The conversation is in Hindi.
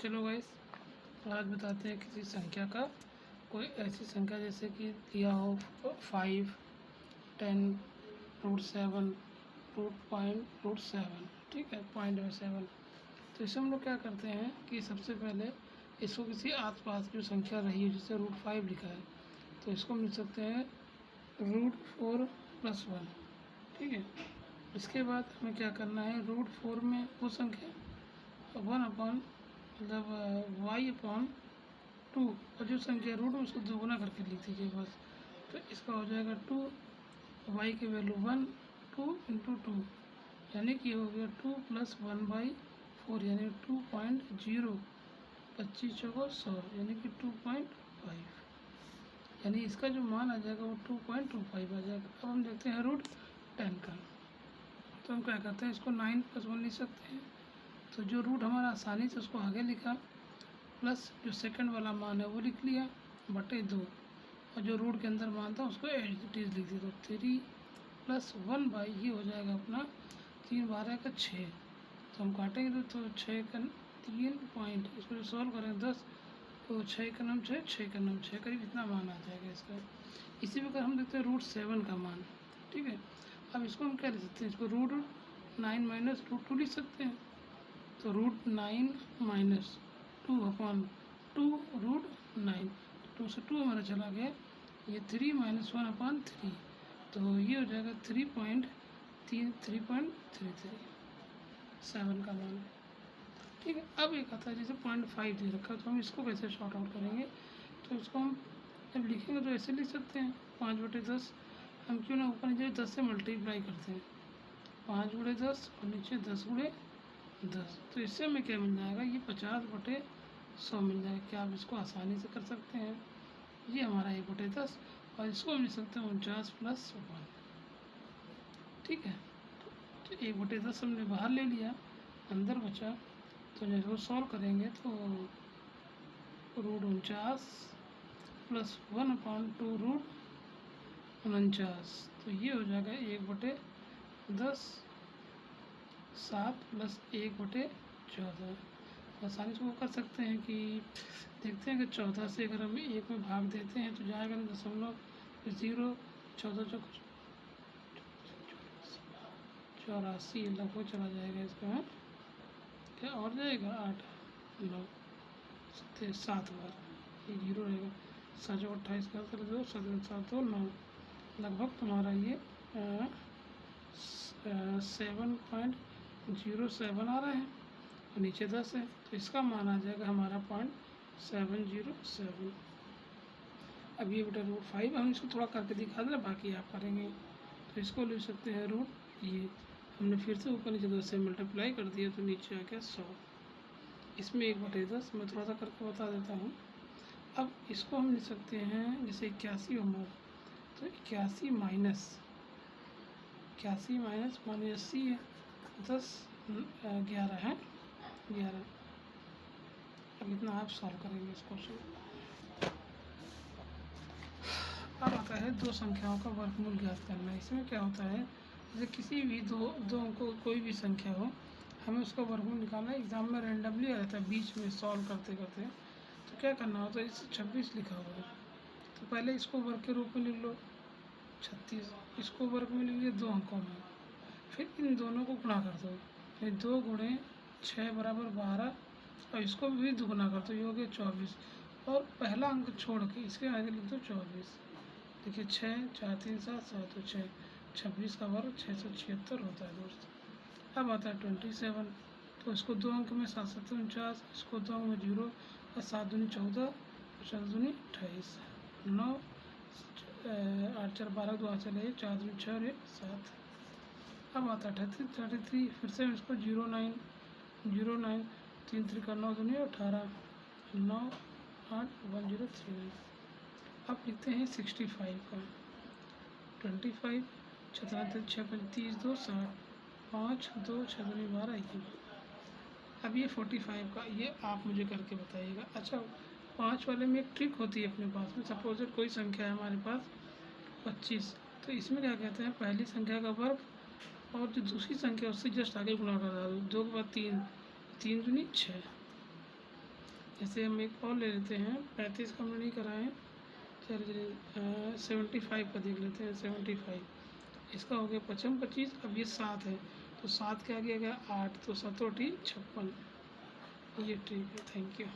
चलो गाइस, आज बताते हैं किसी संख्या का, कोई ऐसी संख्या जैसे कि दिया हो 5, 10, √7, √7, ठीक है, 0.7। तो इसमें हम लोग क्या करते हैं कि सबसे पहले इसको किसी आसपास की संख्या रही है, जिसे √5 लिखा है, तो इसको मिल सकते हैं √4 + 1, ठीक है। इसके बाद हमें क्या करना है, √4 में वो संख्या 1 मतलब y/2, और जो संख्या रूट उसको दोगुना करके लिख दीजिए बस। तो इसका हो जाएगा 2, y की वैल्यू 1, 2 × 2, यानी कि हो गया 2 + 1/4, यानी 2.0, 25 चौको 100, यानी कि 2.5, यानी इसका जो मान आ जाएगा वो 2.25 आ जाएगा। अब हम देखते हैं √10 का, तो हम क्या करते हैं, इसको 9 + 1 लिख सकते हैं। तो जो रूट हमारा आसानी से उसको आगे लिखा, प्लस जो सेकंड वाला मान है वो लिख लिया बटे 2, और जो रूट के अंदर मान था उसको एज इट इज़ लिख दिया। तो 3 + 1/, ये हो जाएगा अपना 3 12 का 6। तो हम काटेंगे तो 6 का 3 पॉइंट, इसको जो सॉल्व करें 10, तो 6 का नाम 6, 6 का नाम 6, करीब इतना मान आ जाएगा इसका। इसी प्रकार हम देखते हैं √7 का मान, ठीक है। अब इसको हम क्या लिख सकते हैं, इसको √9 - √2 लिख सकते हैं। तो √9 - 2/2 √9, 2 से 2 हमारा चला गया, ये 3 - 1/3, तो ये हो जाएगा 3.33 का मान, ठीक है। अब एक आता है जैसे 0.5 दे रखा है, तो हम इसको कैसे शॉर्ट आउट करेंगे, तो इसको हम जब लिखेंगे तो ऐसे लिख सकते हैं 5/10। हम क्यों ना ऊपर नीचे 10 से मल्टीप्लाई करते हैं, 5×10 और नीचे 10×10, तो इससे हमें क्या मिल जाएगा, ये 50/100 मिल जाएगा। क्या आप इसको आसानी से कर सकते हैं, ये हमारा 1/10, और इसको हम लिख सकते हैं 49 + 1, ठीक है। तो 1/10 हमने बाहर ले लिया, अंदर बचा, तो जब इसको सॉल्व करेंगे तो √49 + 1/2 √49, तो ये हो जाएगा 1/10, 7 + 1/14। आसानी से वो कर सकते हैं कि देखते हैं कि 14 से अगर हम 1 में भाग देते हैं तो जाएगा ना 0.0, 14 चौक 84, लगभग चला जाएगा इसका, है क्या, और जाएगा 8, 9, 7 बार, ये 0 रहेगा, 7 × 28 का 2, 7 7 2 9, लगभग तुम्हारा ये 7.07 आ रहा है, और नीचे 10 है, तो इसका मान आ जाएगा हमारा 0.707। अब ये बेटा √5 हम इसको थोड़ा करके दिखा दें, बाकी आप करेंगे। तो इसको लिख सकते हैं ये हमने फिर से ऊपर नीचे 10 से मल्टीप्लाई कर दिया, तो नीचे आ गया 100। इसमें 1/10 मैं थोड़ा सा करके बता देता हूँ। अब इसको हम लिख सकते हैं जैसे 81 होगा, तो 81 माइनस मान 80 है, 10 11 है, 11। अब इतना आप सॉल्व करेंगे इस क्वेश्चन। अब आता है दो संख्याओं का वर्गमूल ज्ञात करना। इसमें क्या होता है, जैसे किसी भी दो अंक कोई भी संख्या हो, हमें उसका वर्गमूल निकालना है। एग्जाम में रैंडमली आ जाता है बीच में सॉल्व करते करते, तो क्या करना होता है, इस 26 लिखा हुआ है, तो पहले इसको वर्ग के रूप में लिख लो 36, इसको वर्ग में लिख लिया 2 अंकों में, फिर इन दोनों को गुणा कर दो, फिर 2 × 6 = 12, और इसको भी दुगुना कर दो, ये हो गया 24, और पहला अंक छोड़ के इसके आगे लिख दो 24। देखिए 6 4 3 7 7 तो 6, 26 का वर्ग 676 होता है दोस्त। अब आता है 27, तो इसको 2 अंक में 7 7 49, इसको 2 अंक में 0, और 7 दूनी 14, 4 दूनी 28, 9 8 4 12, 2 चले 4 दूनी 6 और 1 7। अब आता है 33, फिर से इसको 09 3 3 का 9 दूनी 18, 9 8 1039। अब लिखते हैं 65 का, 25 17 6 35 2 60, 5 2 6 दूनी 12 21। अब ये 45 का, ये आप मुझे करके बताइएगा। अच्छा, 5 वाले में एक ट्रिक होती है अपने पास में। सपोज कोई संख्या है हमारे पास 25, तो इसमें क्या कहते हैं, पहली संख्या का वर्ग और जो दूसरी संख्या उससे जस्ट आगे गुणा कर दो, 2 के बाद 3, 3 दूनी 6, जैसे हम एक और ले लेते हैं, 35 का हमने नहीं करा है, चलिए 75 का देख लेते हैं। 75 इसका हो गया 55 25, अब ये 7 है तो 7 के आगे आ गया 8, तो 7 56। ये ठीक है, थैंक यू।